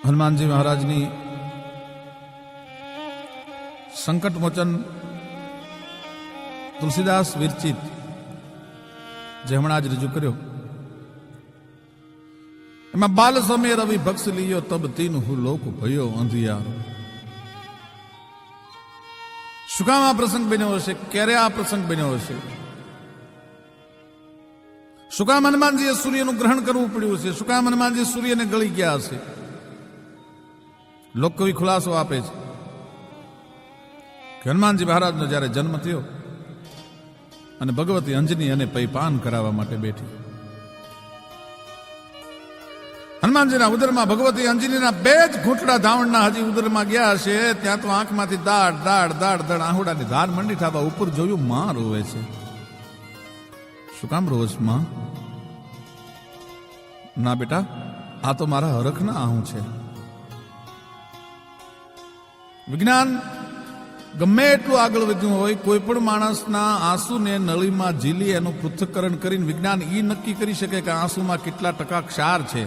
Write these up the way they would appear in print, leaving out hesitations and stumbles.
હનુમાનજી મહારાજની સંકટ મોચન તુલસીદાસ વિરચિત જે હમણાં જ રજૂ કર્યો, એમાં બાલ સમય રવિ ભક્ષ લીયો તબ તીન હું લોક ભયો અંધિયારો. શું કામ આ પ્રસંગ બન્યો હશે? ક્યારે આ પ્રસંગ બન્યો હશે? શું કામ હનુમાનજીએ સૂર્યનું ગ્રહણ કરવું પડ્યું છે? શું કામ હનુમાનજી સૂર્યને ગળી ગયા હશે? લોકકવિ ખુલાસો આપે છે કે હનુમાનજી મહારાજનો જ્યારે જન્મ થયો અને ભગવતી અંજની અને પૈપાન કરાવવા માટે બેઠી, હનુમાનજીના ઉદરમાં ભગવતી અંજનીના બે જ ઘૂંટડા ધાવણના હજી ઉદરમાં ગયા હશે, ત્યાં તો આંખમાંથી દાડ દાડ દાડ દાડ આહુડાની ધાર મંડી થવા ઉપર જોયું માં રોવે છે. શું કામ રોજ માં? ના બેટા, આ તો મારા હરખના આહું છે. વિજ્ઞાન ગમે એટલું આગળ વધ્યું હોય, કોઈ પણ માણસના આંસુને નળીમાં ઝીલી એનું પૃથ્થકરણ કરીને વિજ્ઞાન ઈ નક્કી કરી શકે કે આંસુમાં કેટલા ટકા ક્ષાર છે,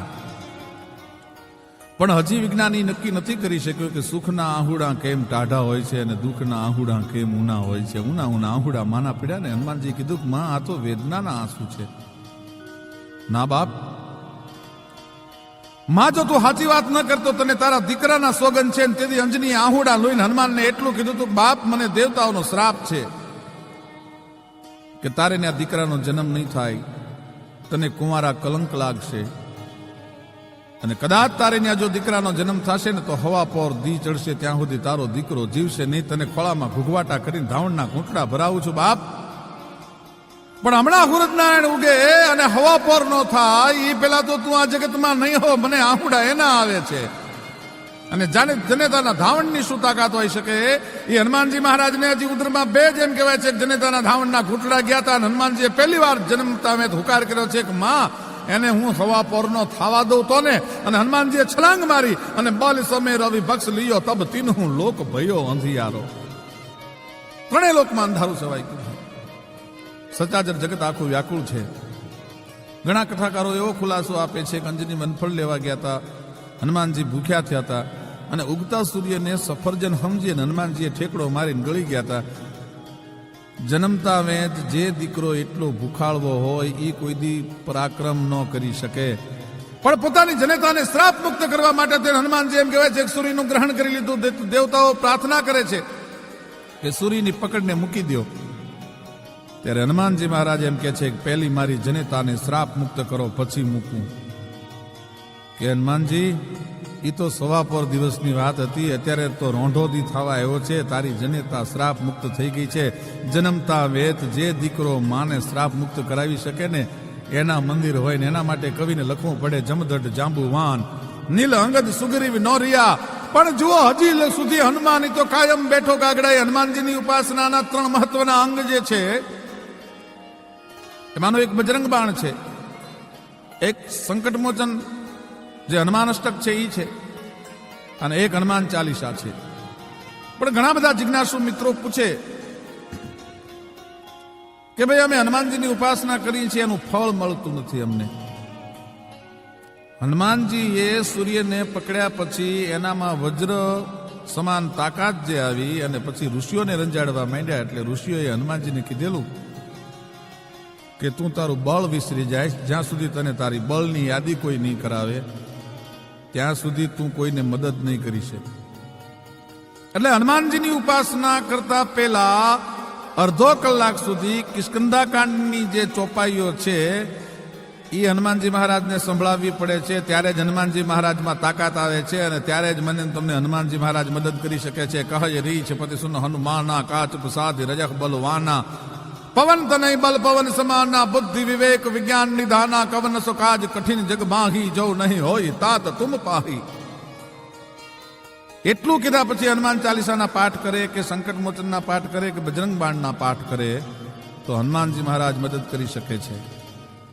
પણ હજી વિજ્ઞાન ઈ નક્કી નથી કરી શક્યું કે સુખના આહુડા કેમ ટાઢા હોય છે અને દુઃખના આહુડા કેમ ઊના હોય છે. ઊના ઊના આહુડા માના પીડ્યા ને હનુમાનજી કીધું કે માં આ તો વેદનાના આંસુ છે. ના બાપ, માં જો તું સાચી વાત ન કરતો તને તારા દીકરાના સોગન છે. તેથી અંજની આહુડા લોહીને હનુમાનને એટલું કીધું તું, બાપ મને દેવતાઓનો શ્રાપ છે કે તારે ને આ દીકરાનો જન્મ નહીં થાય, તને કુંવારા કલંક લાગશે અને કદાચ તારે ત્યાં જો દીકરાનો જન્મ થશે ને તો હવા પોર દી ચડશે ત્યાં સુધી તારો દીકરો જીવશે નહીં. તને ખોળામાં ઘૂઘવાટા કરીને ધાવણના ઘૂંટડા ભરાવું છું બાપ, પણ હમણાં સૂરજનારાયણ ઉગે અને હવા પોર ન થાય એ પેલા તો તું આ જગતમાં નહીં હો. મને આહુડા એના આવે છે અને જાણે જનેતાના ધાવણની શું તાકાત હોઈ શકે? એ હનુમાનજી મહારાજને હજી ઉદરમાં બે જ એમ કહેવાય છે કે જનેતાના ધાવણના ઘૂંટડા ગયા હતા. હનુમાનજીએ પહેલી વાર જન્મતા મેં હુકાર કર્યો છે કે માં એને હું હવા પોરનો થાવા દઉં તો ને. અને હનુમાનજીએ છલાંગ મારી અને બલ સમય રવિ ભક્ષ લીયો તબ તીન હું લોક ભયો અંધિયારો. ત્રણેય લોકમાં અંધારું છવાઈ ગયું. સચાજર જગત આખું વ્યાકુળ છે. ઘણા કથાકારો એવો ખુલાસો આપે છે કે અંજની વનફળ લેવા ગયા હતા, હનુમાનજી ભૂખ્યા થયા હતા અને ઉગતા સૂર્યને સફરજન સમજી અને હનુમાનજીએ ઠેકડો મારીને ગળી ગયા હતા. જન્મતા વેદ જે દીકરો એટલો ભૂખાળવો હોય એ કોઈ દી પરાક્રમ ન કરી શકે, પણ પોતાની જનતાને શ્રાપ મુક્ત કરવા માટે તે હનુમાનજી એમ કહેવાય છે કે સૂર્યનું ગ્રહણ કરી લીધું. દેવતાઓ પ્રાર્થના કરે છે કે સૂર્યની પકડને મૂકી દો. ત્યારે હનુમાનજી મહારાજ એમ કે છે કે પહેલી મારી જનેતાને શ્રાપ મુક્ત કરો પછી મૂકું. કે હનુમાનજી એ તો સવાપોર દિવસની વાત હતી, અત્યારે તો રોંઢોદી થવા આવ્યો છે. તારી જનેતા શ્રાપ મુક્ત થઈ ગઈ છે. જન્મતા વેત જે દીકરો માને શ્રાપ મુક્ત કરાવી શકે ને એના મંદિર હોય ને એના માટે કવિને લખવું પડે જમદટ જાંબુવાન નીલ અંગદ સુગ્રીવ નોરિયા. પણ જુઓ હજી સુધી હનુમાન તો કાયમ બેઠો કાગડાએ. હનુમાનજીની ઉપાસનાના ત્રણ મહત્વના અંગ જે છે એમાંનો એક બજરંગ બાણ છે, એક સંકટ મોચન જે હનુમાન અષ્ટક છે એ છે, અને એક હનુમાન ચાલીસા છે. પણ ઘણા બધા જિજ્ઞાસુ મિત્રો પૂછે કે ભાઈ અમે હનુમાનજીની ઉપાસના કરીએ છીએ, એનું ફળ મળતું નથી અમને. હનુમાનજીએ સૂર્યને પકડ્યા પછી એનામાં વજ્ર સમાન તાકાત જે આવી અને પછી ઋષિઓને રંજાડવા માંડ્યા, એટલે ઋષિઓએ હનુમાનજીને કીધેલું કે તું તારું બળ વિસરી જાય, જ્યાં સુધી તને તારી બળની યાદી કોઈ નહીં કરાવે ત્યાં સુધી તું કોઈને મદદ નહીં કરી શકે. એટલે હનુમાનજીની ઉપાસના કરતા પહેલા અડધો કલાક સુધી કિષ્કંધાકાંડની જે ચોપાઈઓ છે એ હનુમાનજી મહારાજને સંભળાવવી પડે છે. ત્યારે જ હનુમાનજી મહારાજમાં તાકાત આવે છે અને ત્યારે જ મને તમને હનુમાનજી મહારાજ મદદ કરી શકે છે. કહે રી છે પતિ સુન હનુમાના કાચ પ્રસાદ રજખ બલવાના પવન તનય બલ પવન સમાના બુદ્ધિ વિવેક વિજ્ઞાન નિધાના કવન સો કાજ કઠિન જગ માહી જો નહીં હોય તાત તુમ પાહી. એટલું કીધા પછી હનુમાન ચાલીસાના પાઠ કરે કે સંકટ મોચનના પાઠ કરે કે બજરંગ બાણના પાઠ કરે તો હનુમાનજી મહારાજ મદદ કરી શકે છે.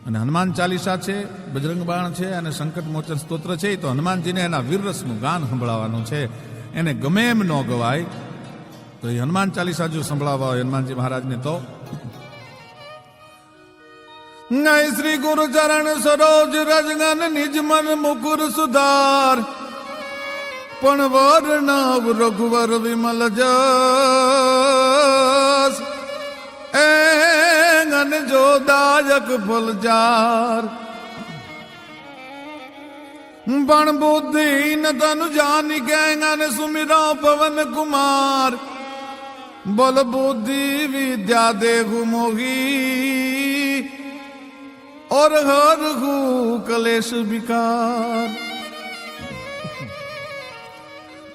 અને હનુમાન ચાલીસા છે, બજરંગ બાણ છે અને સંકટ મોચન સ્તોત્ર છે, તો હનુમાનજીને એના વીરરસનું ગાન સંભળાવવાનું છે. એને ગમે એમ ન ગવાય તો એ હનુમાન ચાલીસા જો સંભળાવવા હોય હનુમાનજી મહારાજને તો શ્રી ગુરુ ચરણ સરોજ રજગન નિજ મન મુકુર સુધાર પણ વર્ણવ રઘુવર વિમલ જસ એ ગન જો દાયક ફલજાર પણ બુદ્ધિ ન તન જાની ગેંગન સુમિરો પવન કુમાર बल बुद्धि विद्या देहु मोही और हर हु कलेश विकार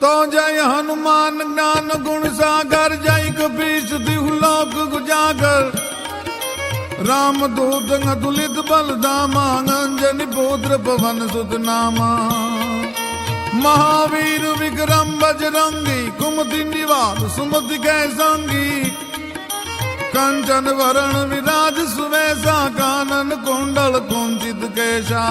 तो जय हनुमान ज्ञान गुण सागर जय कपीश दिहु लोक गुजागर राम दूत अतुलित बल धामा अंजनी पुत्र पवन सुत नामा महावीर विक्रम बजरंगी कुमति निवार सुमति कै संगी कंचन वरण विराज सुवेशा कानन कुंडल कुंचित केशा